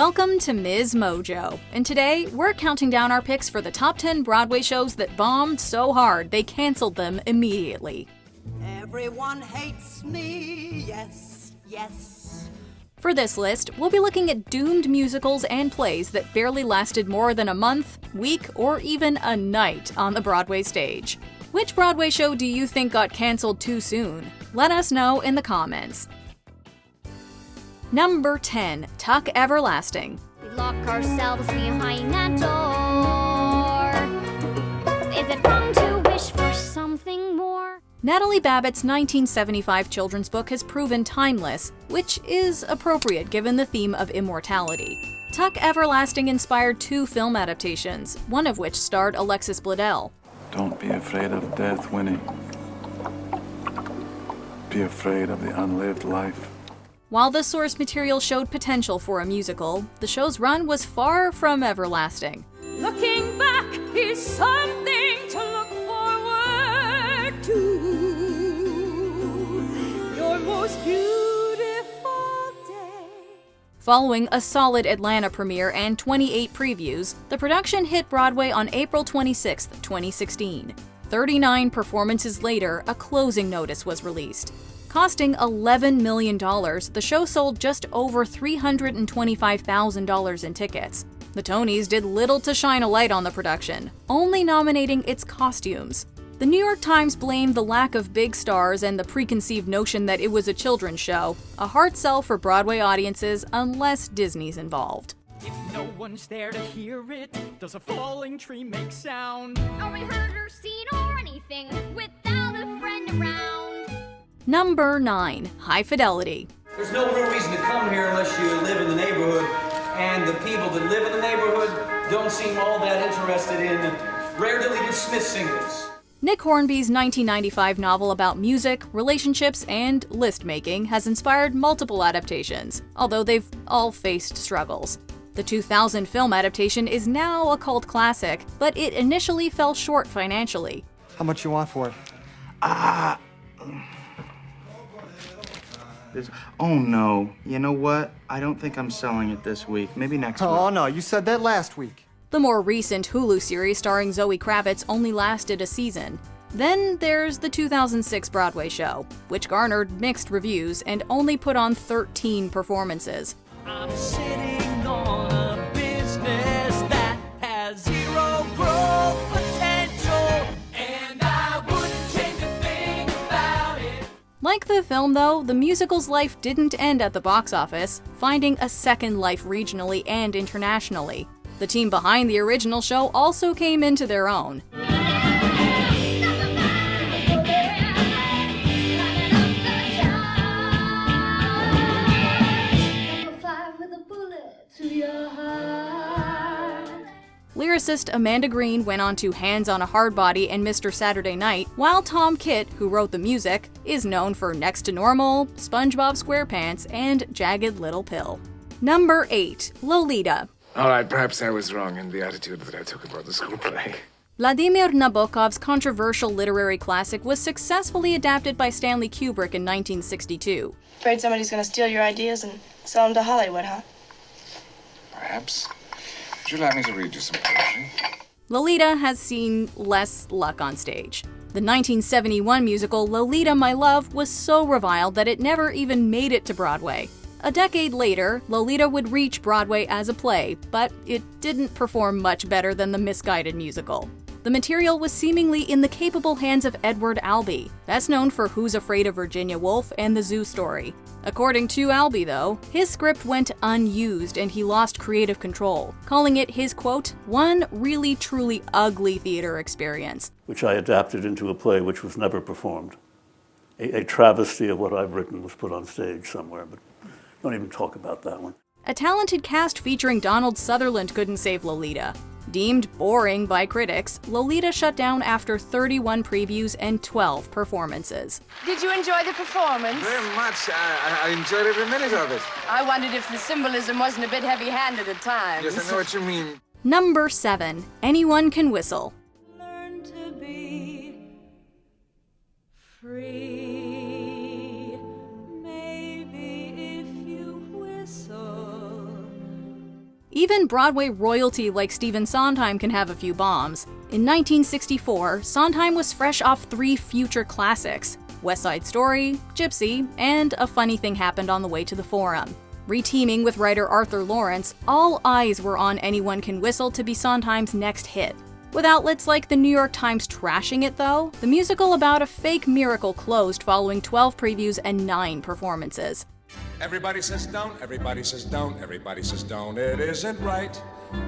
Welcome to MsMojo, and today we're counting down our picks for the top 10 Broadway shows that bombed so hard they canceled them immediately. Everyone hates me, yes, yes. For this list, we'll be looking at doomed musicals and plays that barely lasted more than a month, week, or even a night on the Broadway stage. Which Broadway show do you think got canceled too soon? Let us know in the comments. Number 10, Tuck Everlasting. We lock ourselves behind that door. Is it wrong to wish for something more? Natalie Babbitt's 1975 children's book has proven timeless, which is appropriate given the theme of immortality. Tuck Everlasting inspired 2 film adaptations, one of which starred Alexis Bledel. Don't be afraid of death, Winnie. Be afraid of the unlived life. While the source material showed potential for a musical, the show's run was far from everlasting. Looking back is something to look forward to. Your most beautiful day. Following a solid Atlanta premiere and 28 previews, the production hit Broadway on April 26, 2016. 39 performances later, a closing notice was released. Costing $11 million, the show sold just over $325,000 in tickets. The Tonys did little to shine a light on the production, only nominating its costumes. The New York Times blamed the lack of big stars and the preconceived notion that it was a children's show, a hard sell for Broadway audiences unless Disney's involved. If no one's there to hear it, does a falling tree make sound? No rehearsed scene or anything without a friend around. Number 9, High Fidelity. There's no real reason to come here unless you live in the neighborhood, and the people that live in the neighborhood don't seem all that interested in rare deleted Smith singles. Nick Hornby's 1995 novel about music, relationships, and list-making has inspired multiple adaptations, although they've all faced struggles. The 2000 film adaptation is now a cult classic, but it initially fell short financially. How much you want for it? Oh no, you know what? I don't think I'm selling it this week. Maybe next week. Oh no, you said that last week. The more recent Hulu series starring Zoe Kravitz only lasted a season. Then there's the 2006 Broadway show, which garnered mixed reviews and only put on 13 performances. I'm sitting on a business that has zero growth potential, and I wouldn't change a thing about it. Like the film, though, the musical's life didn't end at the box office, finding a second life regionally and internationally. The team behind the original show also came into their own. Lyricist Amanda Green went on to Hands on a Hardbody and Mr. Saturday Night, while Tom Kitt, who wrote the music, is known for Next to Normal, SpongeBob SquarePants, and Jagged Little Pill. Number 8, Lolita. All right, perhaps I was wrong in the attitude that I took about the school play. Vladimir Nabokov's controversial literary classic was successfully adapted by Stanley Kubrick in 1962. Afraid somebody's gonna steal your ideas and sell them to Hollywood, huh? Perhaps. Would you like me to read you some poetry? Lolita has seen less luck on stage. The 1971 musical Lolita, My Love was so reviled that it never even made it to Broadway. A decade later, Lolita would reach Broadway as a play, but it didn't perform much better than the misguided musical. The material was seemingly in the capable hands of Edward Albee, best known for Who's Afraid of Virginia Woolf and The Zoo Story. According to Albee, though, his script went unused and he lost creative control, calling it his, quote, one really truly ugly theater experience. Which I adapted into a play which was never performed. A travesty of what I've written was put on stage somewhere, but don't even talk about that one. A talented cast featuring Donald Sutherland couldn't save Lolita. Deemed boring by critics, Lolita shut down after 31 previews and 12 performances. Did you enjoy the performance? Very much. I enjoyed every minute of it. I wondered if the symbolism wasn't a bit heavy-handed at times. Yes, I know what you mean. Number 7, Anyone Can Whistle. Learn to be free. Maybe if you whistle, Even Broadway royalty like Stephen Sondheim can have a few bombs. In 1964, Sondheim was fresh off 3 future classics: West Side Story, Gypsy, and A Funny Thing Happened on the Way to the Forum. Reteaming with writer Arthur Lawrence, all eyes were on Anyone Can Whistle to be Sondheim's next hit. With outlets like the New York Times trashing it though, the musical about a fake miracle closed following 12 previews and 9 performances. Everybody says don't, everybody says don't, everybody says don't, it isn't right,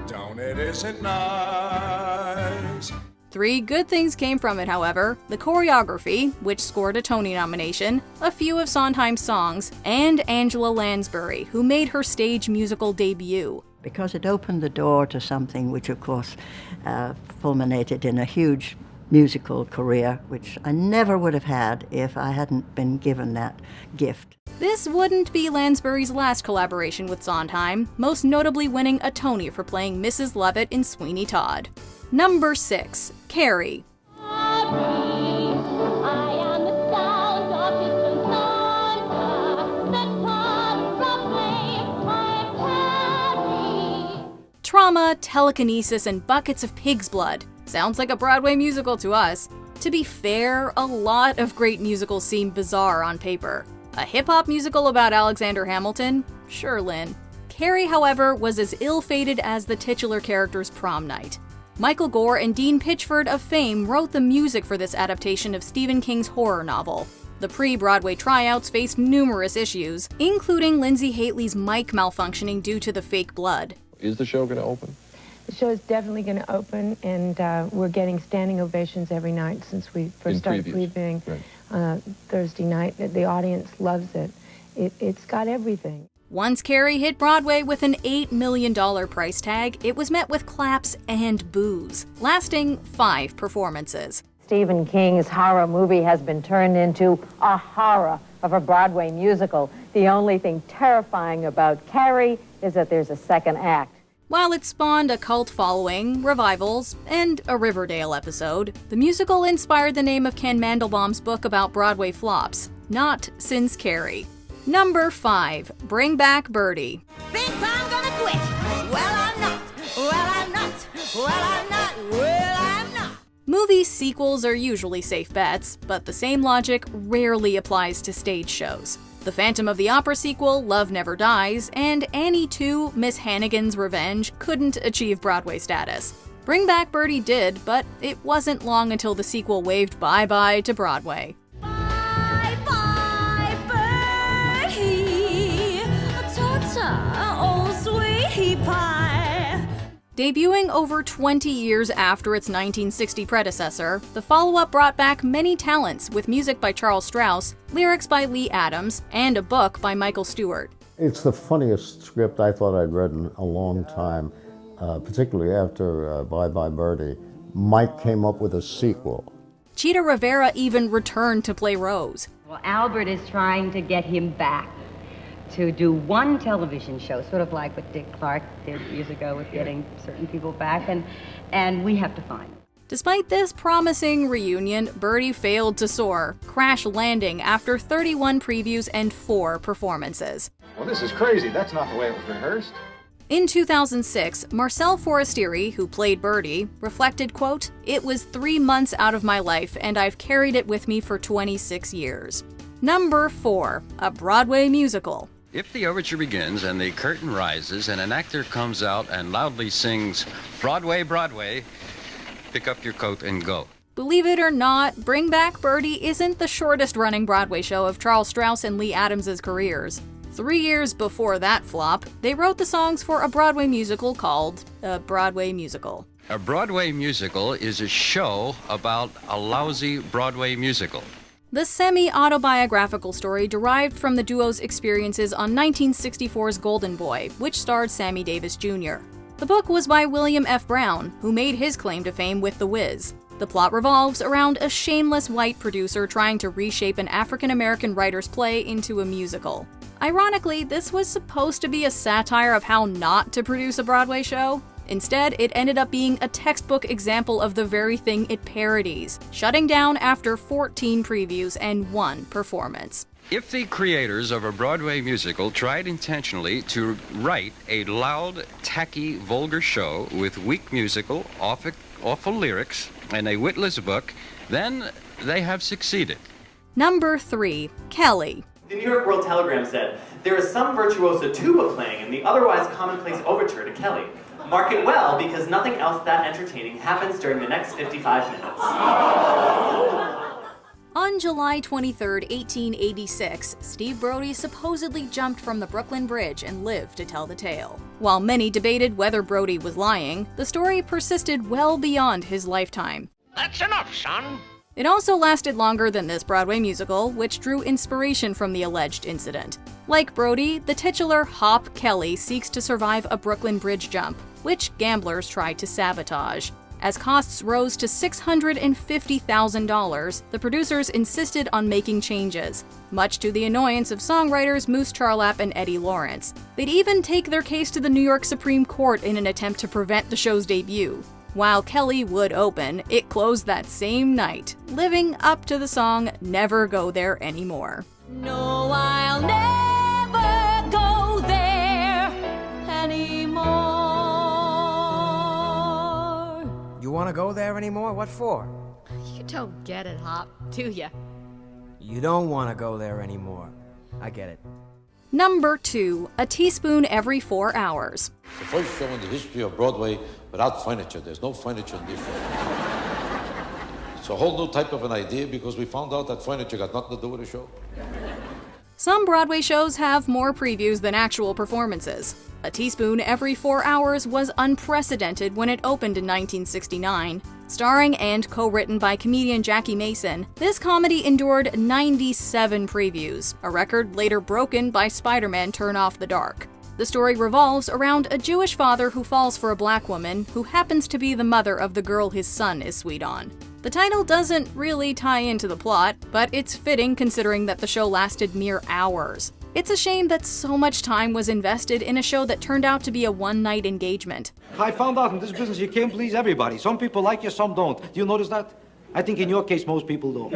don't, it isn't nice. 3 good things came from it, however: the choreography, which scored a Tony nomination, a few of Sondheim's songs, and Angela Lansbury, who made her stage musical debut. Because it opened the door to something which, of course, fulminated in a huge musical career, which I never would have had if I hadn't been given that gift. This wouldn't be Lansbury's last collaboration with Sondheim, most notably winning a Tony for playing Mrs. Lovett in Sweeney Todd. Number 6, Carrie. Trauma, telekinesis, and buckets of pig's blood. Sounds like a Broadway musical to us. To be fair, a lot of great musicals seem bizarre on paper. A hip-hop musical about Alexander Hamilton? Sure, Lynn. Carrie, however, was as ill-fated as the titular character's prom night. Michael Gore and Dean Pitchford of fame wrote the music for this adaptation of Stephen King's horror novel. The pre-Broadway tryouts faced numerous issues, including Lindsay Haley's mic malfunctioning due to the fake blood. Is the show going to open? The show is definitely going to open, and we're getting standing ovations every night since we first started previewing. Right. Thursday night. The audience loves it. It's got everything. Once Carrie hit Broadway with an $8 million price tag, it was met with claps and boos, lasting 5 performances. Stephen King's horror movie has been turned into a horror of a Broadway musical. The only thing terrifying about Carrie is that there's a second act. While it spawned a cult following, revivals, and a Riverdale episode, the musical inspired the name of Ken Mandelbaum's book about Broadway flops, Not Since Carrie. Number 5, Bring Back Birdie. Thinks I'm gonna quit. Well, I'm not. Well, I'm not. Well, I'm not. Well, I'm not. Movie sequels are usually safe bets, but the same logic rarely applies to stage shows. The Phantom of the Opera sequel, Love Never Dies, and Annie 2, Miss Hannigan's Revenge couldn't achieve Broadway status. Bring Back Birdie did, but it wasn't long until the sequel waved bye-bye to Broadway. Bye-bye, birdie. Ta-ta, oh sweetie pie. Debuting over 20 years after its 1960 predecessor, the follow-up brought back many talents with music by Charles Strauss, lyrics by Lee Adams, and a book by Michael Stewart. It's the funniest script I thought I'd read in a long time, particularly after Bye Bye Birdie. Mike came up with a sequel. Cheetah Rivera even returned to play Rose. Well, Albert is trying to get him back to do one television show, sort of like what Dick Clark did years ago with getting certain people back, and we have to find them. Despite this promising reunion, Birdie failed to soar, crash landing after 31 previews and 4 performances. Well, this is crazy. That's not the way it was rehearsed. In 2006, Marcel Forestieri, who played Birdie, reflected, quote, "It was 3 months out of my life, and I've carried it with me for 26 years. Number 4, a Broadway musical. If the overture begins and the curtain rises and an actor comes out and loudly sings, "Broadway, Broadway," pick up your coat and go. Believe it or not, Bring Back Birdie isn't the shortest-running Broadway show of Charles Strauss and Lee Adams' careers. 3 years before that flop, they wrote the songs for a Broadway musical called A Broadway Musical. A Broadway musical is a show about a lousy Broadway musical. The semi-autobiographical story derived from the duo's experiences on 1964's Golden Boy, which starred Sammy Davis Jr. The book was by William F. Brown, who made his claim to fame with The Wiz. The plot revolves around a shameless white producer trying to reshape an African-American writer's play into a musical. Ironically, this was supposed to be a satire of how not to produce a Broadway show. Instead, it ended up being a textbook example of the very thing it parodies, shutting down after 14 previews and 1 performance. If the creators of a Broadway musical tried intentionally to write a loud, tacky, vulgar show with weak musical, awful lyrics, and a witless book, then they have succeeded. Number 3. Kelly. The New York World Telegram said, "There is some virtuoso tuba playing in the otherwise commonplace overture to Kelly. Mark it well, because nothing else that entertaining happens during the next 55 minutes. On July 23, 1886, Steve Brody supposedly jumped from the Brooklyn Bridge and lived to tell the tale. While many debated whether Brody was lying, the story persisted well beyond his lifetime. That's enough, son. It also lasted longer than this Broadway musical, which drew inspiration from the alleged incident. Like Brody, the titular Hop Kelly seeks to survive a Brooklyn Bridge jump, which gamblers tried to sabotage. As costs rose to $650,000, the producers insisted on making changes, much to the annoyance of songwriters Moose Charlap and Eddie Lawrence. They'd even take their case to the New York Supreme Court in an attempt to prevent the show's debut. While Kelly would open, it closed that same night, living up to the song Never Go There Anymore. No, I'll never go there anymore. You want to go there anymore? What for? You don't get it, Hop, do ya? You don't want to go there anymore. I get it. Number 2. A Teaspoon Every 4 Hours. The first show in the history of Broadway without furniture. There's no furniture in this show. It's a whole new type of an idea because we found out that furniture got nothing to do with the show. Some Broadway shows have more previews than actual performances. A Teaspoon Every 4 Hours was unprecedented when it opened in 1969. Starring and co-written by comedian Jackie Mason, this comedy endured 97 previews, a record later broken by Spider-Man Turn Off the Dark. The story revolves around a Jewish father who falls for a black woman who happens to be the mother of the girl his son is sweet on. The title doesn't really tie into the plot, but it's fitting considering that the show lasted mere hours. It's a shame that so much time was invested in a show that turned out to be a one-night engagement. I found out in this business you can't please everybody. Some people like you, some don't. Do you notice that? I think in your case, most people don't.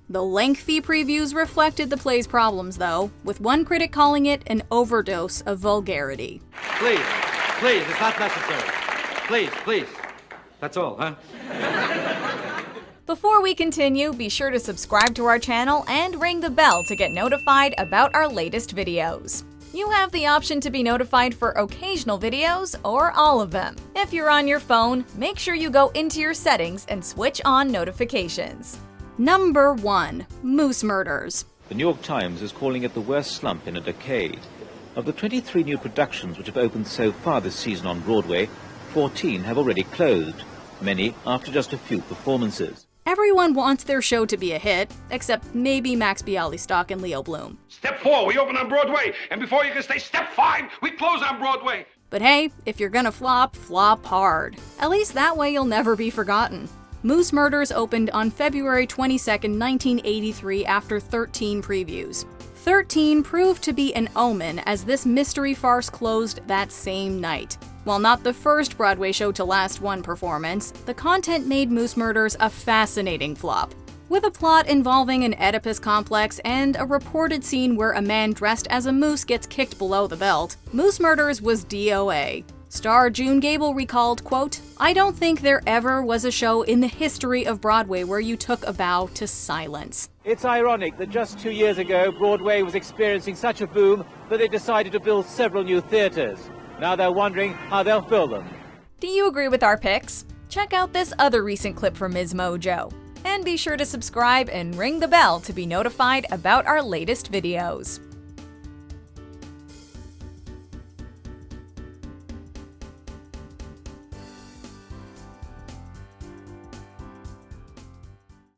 The lengthy previews reflected the play's problems, though, with one critic calling it an overdose of vulgarity. Please, it's not necessary. Please. That's all, huh? Before we continue, be sure to subscribe to our channel and ring the bell to get notified about our latest videos. You have the option to be notified for occasional videos or all of them. If you're on your phone, make sure you go into your settings and switch on notifications. Number 1. Moose Murders. The New York Times is calling it the worst slump in a decade. Of the 23 new productions which have opened so far this season on Broadway, 14 have already closed, many after just a few performances. Everyone wants their show to be a hit, except maybe Max Bialystock and Leo Bloom. Step 4, we open on Broadway, and before you can stay step 5, we close on Broadway. But hey, if you're gonna flop, flop hard. At least that way you'll never be forgotten. Moose Murders opened on February 22, 1983 after 13 previews. 13 proved to be an omen as this mystery farce closed that same night. While not the first Broadway show to last one performance, the content made Moose Murders a fascinating flop. With a plot involving an Oedipus complex and a reported scene where a man dressed as a moose gets kicked below the belt, Moose Murders was DOA. Star June Gable recalled, quote, "I don't think there ever was a show in the history of Broadway where you took a bow to silence." It's ironic that just 2 years ago, Broadway was experiencing such a boom that they decided to build several new theaters. Now they're wondering how they'll fill them. Do you agree with our picks? Check out this other recent clip from MsMojo. And be sure to subscribe and ring the bell to be notified about our latest videos.